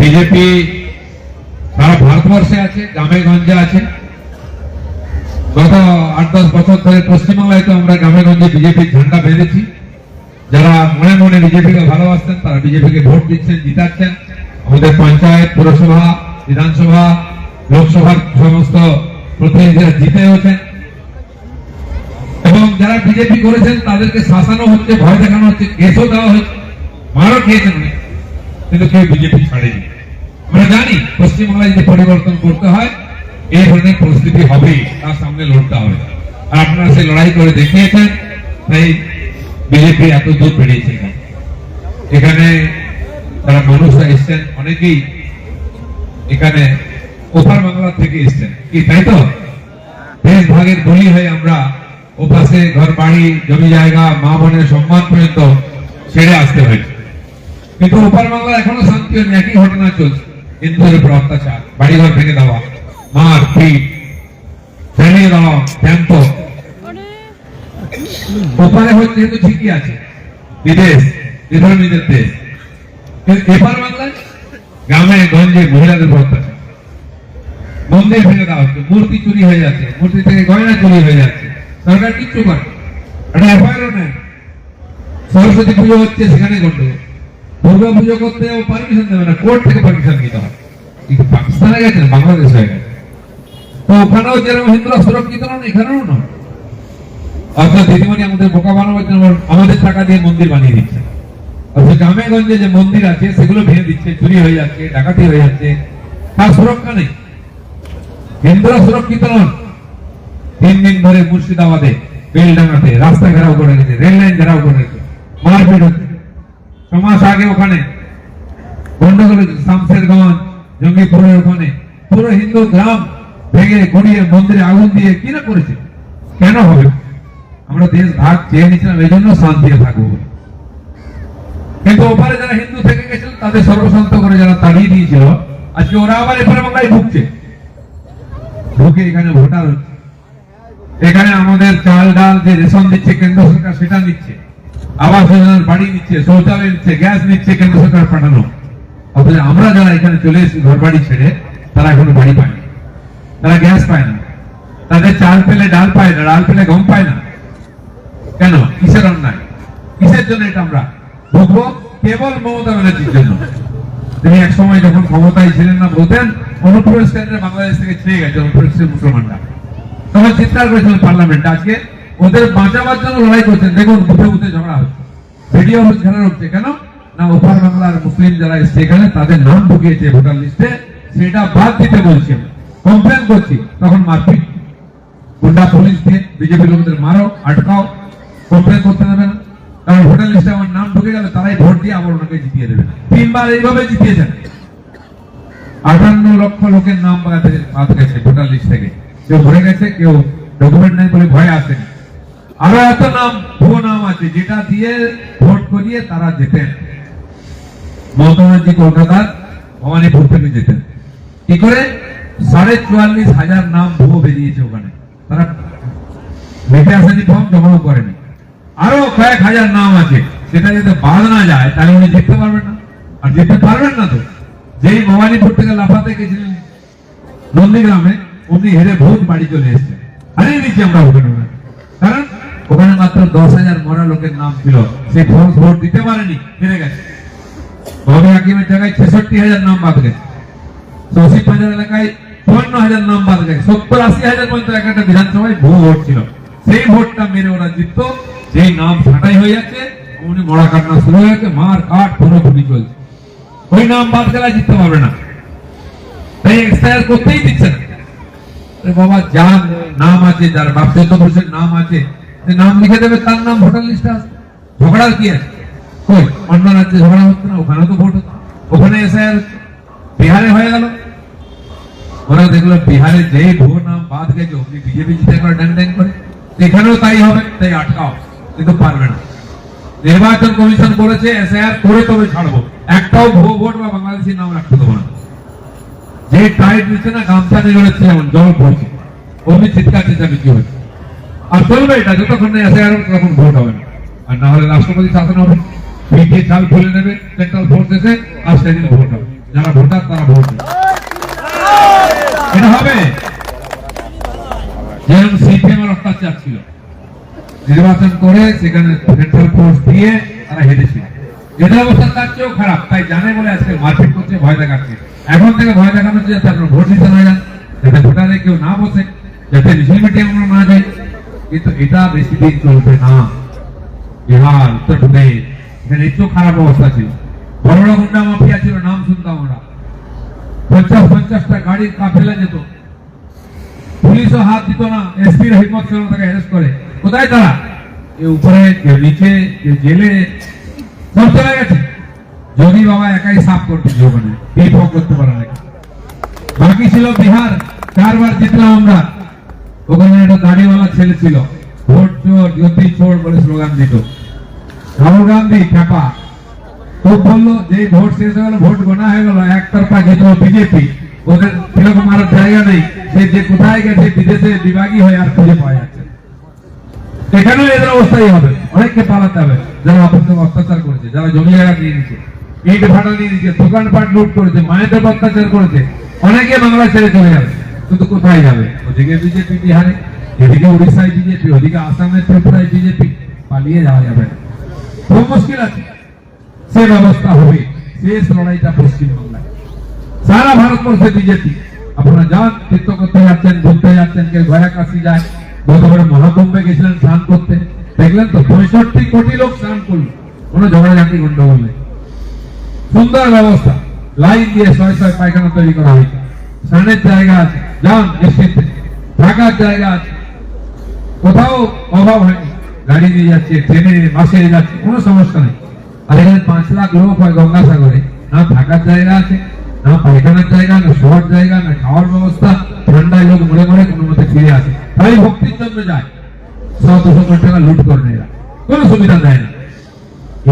BJP সারা ভারতবর্ষে আছে, গ্রামে গঞ্জে আছে। গত 8-10 বছর ধরে পশ্চিমবাংলায় তো আমরা গ্রামে গঞ্জে বিজেপির ঝান্ডা বেঁধেছি। যারা মনে মনে বিজেপিকে ভালোবাসতেন তারা বিজেপিকে ভোট দিচ্ছেন, জিতাচ্ছেন। আমাদের পঞ্চায়েত, পুরসভা, বিধানসভা, লোকসভার সমস্ত প্রতিনিধিরা জিতে হচ্ছেন এবং যারা বিজেপি করেছেন তাদেরকে শাসানো হচ্ছে, ভয় দেখানো হচ্ছে, কেসও দেওয়া হচ্ছে, মারও খেয়েছেন, কিন্তু কেউ বিজেপি ছাড়েনি। আমরা জানি পশ্চিমবাংলায় যদি পরিবর্তন করতে হয় এই ধরনের পরিস্থিতি হবে, তার সামনে লড়তে হবে। আর আপনারা সেই লড়াই করে দেখিয়েছেন, তাই বিজেপি এত দূর বেরিয়েছে। এখানে যারা মানুষরা এসছেন অনেকেই এখানে ওপার বাংলা থেকে এসছেন, কি তাই তো? দেশ ভাগের বলি হয়ে আমরা ওপাশে ঘর বাড়ি, জমি জায়গা, মা বোনের সম্মান পর্যন্ত ছেড়ে আসতে হয়েছে। কিন্তু ওপার বাংলা এখনো শান্তি হয়নি, একই ঘটনা চলছে। হিন্দুদের উপর অত্যাচার, বাড়িঘর ভেঙে দেওয়া, মার পিট, ফেলে দেওয়া, ক্যাম্প। ওপারে হচ্ছে যেহেতু ঠিকই আছে, বিদেশ, বিধর্মীদের দেশ। কিন্তু এপার বাংলায় গ্রামে গঞ্জে মহিলাদের উপর অত্যাচার, মন্দির ভেঙে দেওয়া হচ্ছে, মূর্তি চুরি হয়ে যাচ্ছে, মূর্তি থেকে গয়না চুরি হয়ে যাচ্ছে, সরকার কিচ্ছু করে একটা এফআইআর নেয়। সরস্বতী পুজো হচ্ছে সেখানে গন্ডগোল, দুর্গা পুজো করতে পারমিশন দেবে না, কোর্ট থেকে পারমিশন নিতে হয়। কিন্তু পাকিস্তানে গেছে, বাংলাদেশ হয়ে গেছে, তো ওখানেও যেরকম হিন্দুরা সুরক্ষিত নন, এখানেও নয়। অর্থাৎ দিদিমণি আমাদের বোকা বানাবার জন্য আমাদের টাকা দিয়ে মন্দির বানিয়ে দিচ্ছে। অর্থাৎ গ্রামে গঞ্জে যে মন্দির আছে সেগুলো ভেঙে দিচ্ছে, চুরি হয়ে যাচ্ছে, ডাকাতি হয়ে যাচ্ছে, তার সুরক্ষা নেই। হিন্দুরা সুরক্ষিত নন। 3 দিন ধরে মুর্শিদাবাদে, বেলডাঙ্গাতে রাস্তা ঘেরাও করে রেখেছে, রেল লাইন ঘেরাও করে রেখেছে, মারপিট হচ্ছে। 6 মাস আগে ওখানে গন্ডগোল হয়েছে, শামশেরগঞ্জ, জঙ্গিপুরের ওখানে পুরো হিন্দু গ্রাম ভেঙে গড়িয়ে মন্দিরে আগুন দিয়ে কি না করেছে। কেন হবে? আমরা দেশ ভাগ চেয়ে নিয়েছিলাম এই জন্য শান্তিতে থাকবো বলে। কিন্তু ওপারে যারা হিন্দু থেকে গেছিল তাদের সর্বশান্ত করে যারা তাড়িয়ে দিয়েছিল, আজকে ওরা আবার এপারে বাংলায় ঢুকছে, ঢুকে এখানে ভোটার হচ্ছে। এখানে আমাদের চাল ডাল যে রেশন দিচ্ছে কেন্দ্র সরকার সেটা নিচ্ছে, আবাস যোজনার বাড়ি নিচ্ছে, শৌচালয় নিচ্ছে, গ্যাস নিচ্ছে কেন্দ্র সরকার পাঠানো। অথচ আমরা যারা এখানে চলে এসেছি ঘর বাড়ি ছেড়ে, তারা এখনো বাড়ি পায়নি, তারা গ্যাস পায় না, তাদের চাল পেলে ডাল পায় না, ডাল পেলে গম পায় না। কেন? কিসের অন্যায়? কিসের জন্য এটা আমরা ভুগবো? কেবল মমতা ব্যানার্জির জন্য। তিনি এক সময় যখন ক্ষমতায় ছিলেন না বলতেন অনুপ্রবেশ কেন্দ্রে বাংলাদেশ থেকে ছেড়ে গেছে অনুপ্রবেশের মুসলমানরা, তখন চিৎকার করেছিলেন পার্লামেন্টে। আজকে ওদের বাঁচাবার জন্য লড়াই করছেন। দেখুন বুথে বুথে ঝগড়া হচ্ছে, ভিডিও ঝগড়া হচ্ছে। কেন না? ওপার বাংলার মুসলিম যারা এসছে এখানে তাদের নাম ঢুকিয়েছে ভোটার লিস্টে, সেটা বাদ দিতে বলছে, কমপ্লেন করছি। তখন মারপিট, গুন্ডা পুলিশ দিয়ে বিজেপি লোকদের মারো, আটকাও, কমপ্লেন করতে দেবে না। কারণ ভোটার লিস্টে আমার নাম ঢুকে গেলে তারাই ভোট দিয়ে আবার ওনাকে জিতিয়ে দেবে। 3 বার এইভাবে জিতিয়েছেন। 58 লক্ষ লোকের নাম বাদ গেছে ভোটার লিস্ট থেকে। কেউ ভরে গেছে, কেউ ডকুমেন্ট নেই বলে ভয়ে আসেনি। আরো এত নাম, ভুয়ো নাম আছে যেটা দিয়ে ভোট করিয়ে তারা যেতেন। মমতা ব্যানার্জি কলকাতার ভবানীপুর থেকে যেতেন। কি করে? 44,500 নাম ভুয়ো বেরিয়েছে ওখানে, তারা লিখে আসেনি, ফর্ম জমাও করেনি। আরো কয়েক হাজার নাম আছে, সেটা যদি বাদ না যায় তাহলে উনি জিততে পারবেন না। আর জিততে পারবেন না তো, যেই ভবানীপুর থেকে লাফাতে গেছিলেন নন্দীগ্রামে, উনি হেরে ভোট বাড়ি চলে এসেছেন। হারিয়ে দিচ্ছি আমরা ওখানে, কারণ ওখানে মাত্র 10,000 মরা লোকের নাম ছিল, সেই ফলস ভোট দিতে পারেনি, হেরে গেছে। ভবে হাকিমের জায়গায় 66,000 নাম বাদ গেছে, 80,000 এলাকায় 54,000 নাম বাদ গেছে, 70-80,000 পর্যন্ত একটা বিধানসভায় ভুয়ো ভোট ছিল। সেই ভোটটা মেরে ওরা জিততো। যেই নাম ছাঁটাই হয়ে যাচ্ছে, উনি মরা কান্না শুরু হয়ে গেছে, মার কাঠ পুরোপুরি চলছে। ওই নাম বাদ গেলে জিততে পারবে না, তাই এক্সপায়ার করতেই দিচ্ছে না। বাবা যার নাম আছে, যার বাপ চন্দ্রপুরের নাম আছে, সে নাম লিখে দেবে, তার নাম ভোটার লিস্টে আছে। ঝগড়ার কি আছে? কই অন্য রাজ্যে ঝগড়া হচ্ছে না? ওখানেও তো ভোট হচ্ছে, ওখানে এসআইআর বিহারে হয়ে গেল। ওরা দেখলো বিহারে যেই ভুয়ো নাম বাদ গেছে ওকে বিজেপি জিতে করে ড্যাং ড্যাং করে, এখানেও তাই হবে, তাই আটকাও, কিন্তু পারবে না। নির্বাচন কমিশন বলেছে এসআইআর করে তবে ছাড়বো, একটাও ভুয়ো ভোট বা বাংলাদেশি নাম রাখতে দেবো না। যে টাইট দিচ্ছে না, গামছা নিয়ে রয়েছে, যেমন জল পড়ছে, অমনি চিৎকার চেঁচামেচি হচ্ছে। আর চলবে এটা যতক্ষণ না এসআইআর তখন ভোট হবে না। আর না হলে রাষ্ট্রপতি শাসন হবে, পিঠে চাল খুলে নেবে, সেন্ট্রাল ফোর্স এসে আর সেদিন ভোট হবে। যারা ভোটার তারা ভোট দেবে। এটা হবে যেরকম সিপিএম এর অত্যাচার ছিল, নির্বাচন করে সেখানে সেন্ট্রাল ফোর্স দিয়ে তারা হেঁটেছিল। এদের অবস্থা তার চেয়েও খারাপ, তাই জানে বলে আজকে মারপিট করছে, ভয় দেখাচ্ছে। এখন থেকে ভয় দেখানো হচ্ছে যাতে আপনার ভোট দিতে না যান, যাতে ভোটারে কেউ না বসে, যাতে মিছিল মিটিং আমরা না যাই। কিন্তু এটা বেশি দিন চলবে না। বিহার, উত্তরপ্রদেশ, এখানে একটু খারাপ অবস্থা ছিল। বড় বড় গুন্ডা মাফিয়া ছিল, নাম শুনতাম আমরা। 50-50টা গাড়ির কাফেলা যেত, পুলিশও হাত দিত না, এসপির হিম্মত ছিল না তাকে অ্যারেস্ট করে। কোথায় তারা? কেউ উপরে, কেউ নিচে, কেউ জেলে, সব চলে গেছে। যোগী বাবা একাই সাফ করতেছে ওখানে, বিপদ করতে পারে না। বাকি ছিল বিহার, 4 বার জিতলাম আমরা। ওখানে একটা দাড়িওয়ালা ছেলে ছিল, ভোট চোর জ্যোতি চোর বলে স্লোগান দিত। রাহুল গান্ধী খেপা খুব বললো, যে ভোট শেষ হয়ে গেল, ভোট গোনা হয়ে গেল, একতরফা জিতলো বিজেপি, ওদের এরকম মারার জায়গা নেই। সে যে কোথায় গেছে বিদেশে বিভাগী হয়ে আর খুঁজে পাওয়া যাচ্ছে। এখানেও এদের অবস্থাই হবে, অনেককে পালাতে হবে যারা আপনার সঙ্গে অত্যাচার করেছে, যারা জমি জায়গা নিয়ে নিচ্ছে, ইট ভাটা নিয়ে নিচ্ছে, দোকানপাট লুট করেছে, মায়েদের অত্যাচার করেছে, অনেকে বাংলা ছেড়ে চলে যাবে। কিন্তু কোথায় যাবে? ওদিকে বিজেপি বিহারে, এদিকে উড়িষ্যায় বিজেপি, ওদিকে আসামে ত্রিপুরায় বিজেপি, পালিয়ে যাওয়া যাবে না। খুব মুশকিল আছে। সে ব্যবস্থা হবে। শেষ লড়াইটা পশ্চিমবাংলায়, সারা ভারতবর্ষে বিজেপি। আপনারা যান, তীর্থ করতে যাচ্ছেন, ঘুরতে যাচ্ছেন, কেউ গয়া কাশি যায়। গতবারে মহাকুম্ভে গেছিলেন স্নান করতে, দেখলেন তো 65 কোটি লোক স্নান করল, কোনো ঝগড়াঝাটি গন্ডগোল নেই। সুন্দর ব্যবস্থা, লাইন দিয়ে 6 পায়খানা তৈরি করা হয়েছে, স্নানের জায়গা আছে, যান নিশ্চিন্তে, থাকার জায়গা আছে, কোথাও অভাব হয়নি। গাড়ি নিয়ে যাচ্ছে, ট্রেনে বাসে যাচ্ছে, কোনো সমস্যা নেই। আর এখানে 5 লাখ লোক হয় গঙ্গাসাগরে, না থাকার জায়গা আছে, না পায়খানার জায়গা, না শোয়ার জায়গা, না খাওয়ার ব্যবস্থা। ঠান্ডায় লোক মরে মরে কোনো মতে ফিরে আসে, তাই ভক্তির জন্য যায়। 100-200 কোটি টাকা লুট করে এরা, কোনো সুবিধা দেয় না।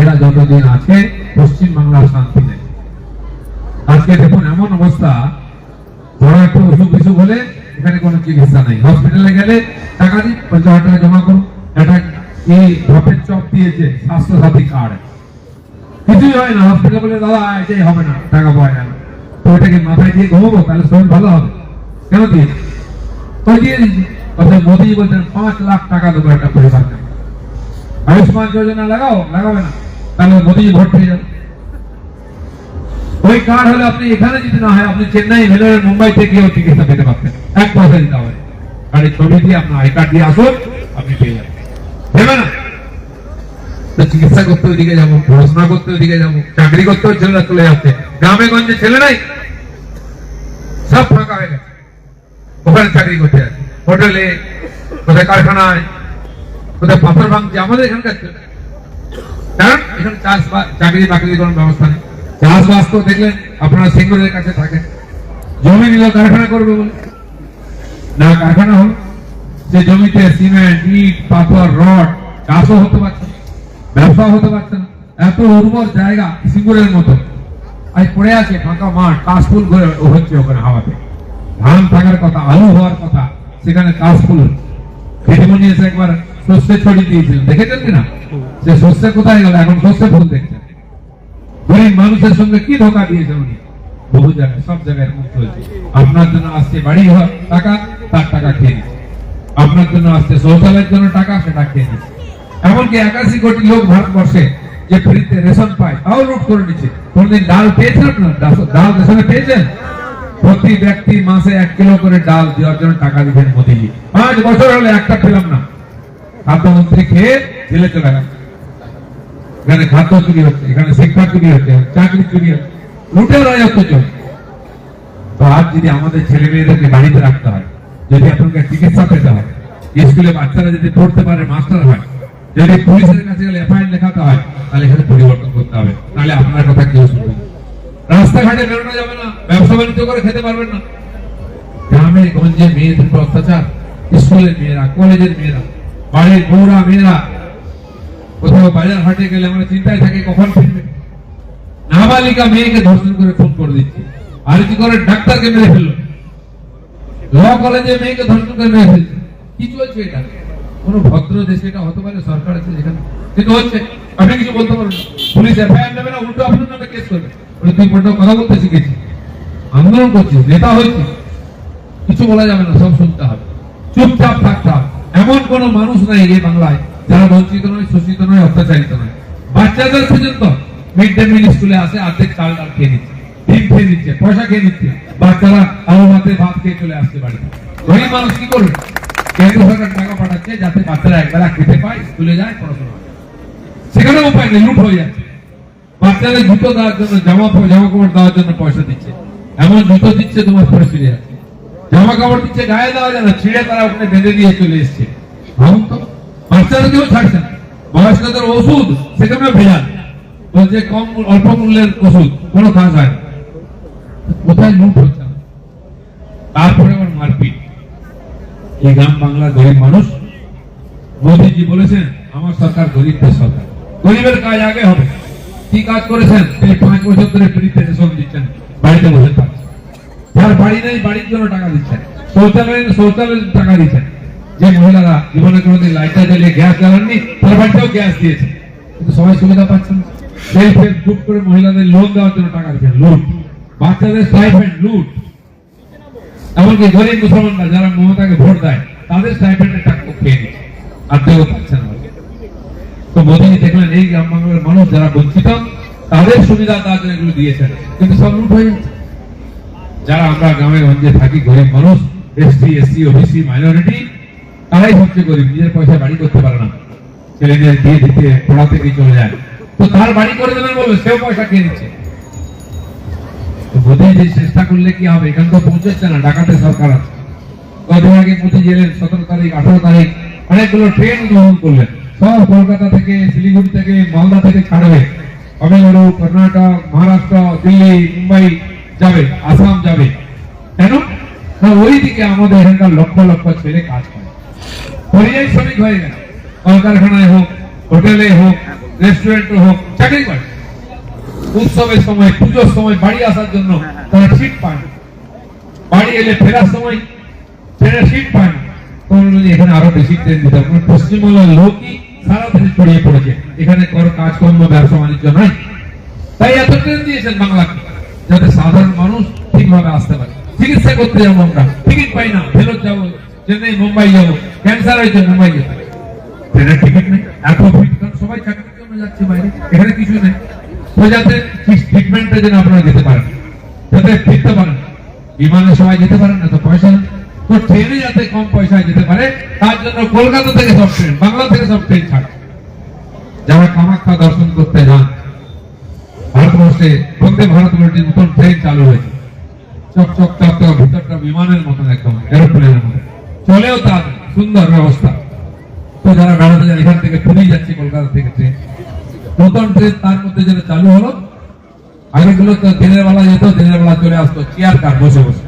এরা যতদিন আছে পশ্চিমবাংলার শান্তি নেই। আজকে দেখুন এমন অবস্থা, বড় একটা অসুখ বিসুখ হলে এখানে কোনো চিকিৎসা নেই। হসপিটালে গেলে টাকা দিই, 50,000 টাকা জমা করুন, একটা এই ধপের চপ দিয়েছে স্বাস্থ্য সাথী কার্ড, কিছুই হয় না। হসপিটালে বলে দাদা এটাই হবে না, টাকা পাওয়া যায় না। তো ওইটাকে মাথায় দিয়ে ঘুমাবো, তাহলে শরীর ভালো হবে? কেন দিয়েছি? তো দিয়ে দিচ্ছি। অর্থাৎ মোদী বলছেন 5 লাখ টাকা দেবো একটা পরিবারকে। আয়ুষ্মান যোজনা লাগাও, লাগাবে না, তাহলে মোদী ভোট পেয়ে যাবে। ওই কার্ড হলে আপনি এখানে যদি না হয়, আপনি চেন্নাই, ভেলোরে, মুম্বাই থেকে চিকিৎসা পেতে পারতেন, 1 পয়সা দিতে হবে। গাড়ির ছবি দিয়ে আপনার আই কার্ড দিয়ে আসুন, আপনি পেয়ে যাবেন। দেবে না? চিকিৎসা করতে ওইদিকে যাবো, পড়াশোনা করতে ওইদিকে যাবো, চাকরি করতেও ছেলেরা চলে যাচ্ছে। গ্রামে গঞ্জে ছেলে নাই, সব ফাঁকা হয়ে গেছে, ওখানে চাকরি করতে যাচ্ছে, হোটেলে, কোথায় কারখানায়, কোথায় পাথর ভাঙছে। আমাদের এখানকার কারণ এখানে চাষবাস, চাকরি বাকরির কোনো ব্যবস্থা নেই। চাষবাস তো দেখলেন আপনারা সিঙ্গুরের কাছে থাকেন, জমি নিল কারখানা করবে বলে, না কারখানা হল, সে জমিতে সিমেন্ট, ইট, পাথর, রড, চাষও হতে পারছে না, ব্যবসাও হতে পারছে না। এত উর্বর জায়গা সিঙ্গুরের মতো আজ পড়ে আছে, ফাঁকা মাঠ, কাশফুল হচ্ছে ওখানে হাওয়াতে। ধান থাকার কথা, আলু হওয়ার কথা, সেখানে কাশফুল। দিদিমণি এসে একবার সর্ষে ছড়িয়ে দিয়েছিলেন, দেখেছেন কিনা? সে সর্ষে কোথায় গেল, এখন সর্ষে ফুল দেখছেন। গরিব মানুষের সঙ্গে কি ধোকা দিয়েছে উনি, বহু জায়গায়, সব জায়গায় মুক্ত হয়েছে। আপনার জন্য আসছে বাড়ি টাকা, তার টাকা খেয়ে নিচ্ছে। আপনার জন্য আসছে শৌচালয়ের জন্য টাকা, সেটা খেয়ে নিচ্ছে। এমনকি 81 কোটি লোক ভারতবর্ষে যে ফ্রিতে রেশন পায়, তাও লুট করে নিচ্ছে। কোনদিন ডাল পেয়েছেন আপনার? ডাল রেশনে পেয়েছেন? প্রতি ব্যক্তি মাসে 1 কিলো করে ডাল দেওয়ার জন্য টাকা দিবেন মোদীজি। 5 বছর হলে একটা পেলাম না। খাদ্যমন্ত্রী খেয়ে জেলে চলে গেল। এখানে খাদ্য চুরি হচ্ছে, এখানে শিক্ষা চুরি হচ্ছে, চাকরি চুরি হচ্ছে, লুটের রাজত্ব চলছে। তো আজ যদি আমাদের ছেলে মেয়েদেরকে বাড়িতে রাখতে হয়, যদি আপনাকে চিকিৎসা পেতে হয়, স্কুলে বাচ্চারা যদি পড়তে পারে, মাস্টার হয়, যদি পুলিশের কাছে গেলে এফআইআর লেখাতে হয়, তাহলে এখানে পরিবর্তন করতে হবে। তাহলে আপনার কথা কেউ শুনবে না। রাস্তাঘাটে বেরোনো যাবে না, ব্যবসা বাণিজ্য করে খেতে পারবেন না। গ্রামে গঞ্জে মেয়েদের উপর অত্যাচার, স্কুলের মেয়েরা, কলেজের মেয়েরা, বাড়ির বউরা, মেয়েরা, কোথাও বাজার হাটে গেলে আমরা চিন্তায় থাকি কখন ফিরবে। নাবালিকা মেয়েকে ধর্ষণ করে খুন করে দিচ্ছে, আর কি করে ডাক্তারকে মেরে ফেললো, ল কলেজে মেয়েকে ধর্ষণ করে মেরে ফেলছে। কি চলছে এটা? কোন ভদ্র দেশে এটা হতে পারে? সরকার আছে যেখানে, কিন্তু হচ্ছে। আপনি কিছু বলতে পারবেন, পুলিশ এফআইআর নেবে না, উল্টো আপনার নামে কেস করবে। ওই 2 কথা বলতে শিখেছি, আন্দোলন করছি, নেতা হয়েছি, কিছু বলা যাবে না, সব শুনতে হবে, চুপচাপ থাকতে হবে। এমন কোন মানুষ নাই এই বাংলায় যারা বঞ্চিত নয়, শোষিত নয়, অত্যাচারিত নয়। বাচ্চাদের পর্যন্ত মিড ডে মিল স্কুলে আসে, অর্ধেক চাল ডাল খেয়ে নিচ্ছে, ডিম খেয়ে নিচ্ছে, পয়সা খেয়ে নিচ্ছে, বাচ্চারা আলু ভাতে ভাত খেয়ে চলে আসছে বাড়িতে। গরিব মানুষ কি করবে? কেন্দ্র সরকার টাকা পাঠাচ্ছে যাতে বাচ্চারা একবেলা খেতে পায়, স্কুলে যায়, পড়াশোনা করে। সেখানে উপায় নেই, লুট হয়ে যাচ্ছে। বাচ্চাদের জুতো দেওয়ার জন্য, জামা কাপড় দেওয়ার জন্য পয়সা দিচ্ছে, এমন জুতো দিচ্ছে তোমার পরে ফিরে যাচ্ছে, জামা কাপড় দিচ্ছে গায়ে দেওয়া যায় না, ছিঁড়ে তারা ওখানে বেঁধে দিয়ে চলে এসছে। ভাবুন তো, বাচ্চাদেরকেও ছাড়ছে না। বয়স্কদের ওষুধ সেখানেও ভেজাল, বলছে কম অল্প মূল্যের ওষুধ, কোনো কাজ হয় না। কোথায় লুট হচ্ছে না? তারপরে আবার মারপিট। এই গ্রাম বাংলার গরিব মানুষ, মোদীজি বলেছেন আমার সরকার গরিবদের সরকার, গরিবের কাজ আগে হবে। কি কাজ করেছেন? তিনি 5 বছর ধরে ফ্রিতে রেশন দিচ্ছেন, বাড়িতে বসে থাকছে। যার বাড়ি নেই বাড়ির জন্য টাকা দিচ্ছেন, শৌচালয়ের টাকা দিচ্ছেন। যে মহিলারা জীবনে কোনোদিন লাইটার জ্বালিয়ে গ্যাস জ্বালাননি, তার বাড়িতেও গ্যাস দিয়েছে, কিন্তু সবাই সুবিধা পাচ্ছেন না। সেলফ হেল্প গ্রুপ করে মহিলাদের লোন দেওয়ার জন্য টাকা দিচ্ছেন, লুট। বাচ্চাদের স্টাইপেন্ড, লুট। এমনকি গরিব মুসলমানরা যারা মমতাকে ভোট দেয়, তাদের স্টাইপেন্ডের টাকা খেয়ে নিচ্ছে, আর্থিক পাচ্ছেন না। তো মোদী দেখলেন এই গ্রাম বাংলার মানুষ যারা বঞ্চিত, তাদের সুবিধা তার জন্য এগুলো দিয়েছেন, কিন্তু সব লুট হয়ে যাচ্ছে। যারা আমরা গ্রামে গঞ্জে থাকি, গরিব মানুষ, এসটি, এসসি, ওবিসি, মাইনরিটি, তারাই সবচেয়ে গরিব। নিজের পয়সায় বাড়ি করতে পারে না, ছেলেদের দিয়ে দিতে পড়াতে দিয়ে চলে যায়। তো তার বাড়ি করে দেবেন বলবে, সেও পয়সা খেয়ে নিচ্ছে। মোদী যে চেষ্টা করলে কি হবে? এখানে তো পৌঁছচ্ছে না, ডাকাতের সরকার আছে। কদিন আগে মোদী গেলেন 17 তারিখ, 18 তারিখ, অনেকগুলো ট্রেন উদ্বোধন করলেন। সব কলকাতা থেকে, শিলিগুড়ি থেকে, মালদা থেকে ছাড়বে, তামিলনাড়ু, কর্ণাটক, মহারাষ্ট্র, দিল্লি, মুম্বাই যাবে, আসাম যাবে। কেন? না, ওই দিকে আমাদের এখানকার লক্ষ লক্ষ ছেলে কাজ করে, পরিযায়ী শ্রমিক হয়ে গেছে। কলকারখানায় হোক, হোটেলে হোক, রেস্টুরেন্টে হোক, চাকরি করে। উৎসবের সময়, পুজোর সময় বাড়ি আসার জন্য তারা সিট পায় না, বাড়ি এলে ফেরার সময় ট্রেনের সিট পায় না। এখানে আরো বেশি ট্রেন দিতে হবে। পশ্চিমবঙ্গের লোকই সারা দেশে ছড়িয়ে পড়েছে, এখানে কোনো কাজকর্ম, ব্যবসা বাণিজ্য নাই। তাই এত ট্রেন দিয়েছেন বাংলাকে, যাতে সাধারণ মানুষ ঠিকভাবে আসতে পারে। চিকিৎসা করতে যাবো আমরা, টিকিট পাই না, ফেরত যাবো, চেন্নাই, মুম্বাই যাবো, ক্যান্সার হয়েছে, মুম্বাই যেতে ট্রেনের টিকিট নেই। এত ভিড়, কারণ সবাই চাকরির জন্য যাচ্ছে বাইরে, এখানে কিছু নেই। তো যাতে ট্রিটমেন্টের জন্য আপনারা যেতে পারেন, যাতে ফিরতে পারেন। বিমানে সবাই যেতে পারেন না, তো পয়সা নেই। তো ট্রেনে যাতে কম পয়সায় যেতে পারে, তার জন্য কলকাতা থেকে সব ট্রেন, বাংলা থেকে সব ট্রেন ছাড়ে। যারা কামাখ্যা দর্শন করতে যান, ভারতবর্ষে বন্দে ভারত বলে নতুন ট্রেন চালু হয়েছে। চকচক চকচক, ভিতরটা বিমানের মতন, একদম এরোপ্লেনের মতো, চলেও তার সুন্দর ব্যবস্থা। তো যারা বেড়াতে যায়, এখান থেকে পুরী যাচ্ছে কলকাতা থেকে ট্রেন, নতুন ট্রেন তার মধ্যে যেটা চালু হলো। আগেগুলো তো দিনের বেলা যেত, দিনের বেলা চলে আসতো চেয়ার কার বসে বসে।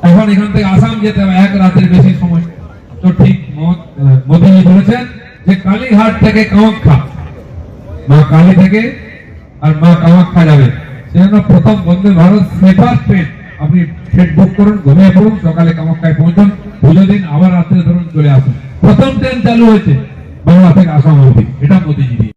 এখন এখান থেকে আসাম যেতে হবে 1 রাতের বেশি সময়। তো ঠিক মোদীজি বলেছেন যে কালীঘাট থেকে কামাখ্যা, মা কালী থেকে আর মা কামাখ্যা যাবে, সেজন্য প্রথম বন্দে ভারত স্লিপার ট্রেন আপনি সিট বুক করুন, ঘুমিয়ে পড়ুন, সকালে কামাখ্যায় পৌঁছুন, পুজো দিন, আবার রাত্রে ধরুন চলে আসুন। প্রথম ট্রেন চালু হয়েছে বাংলা থেকে আসাম অবধি, এটা মোদীজি।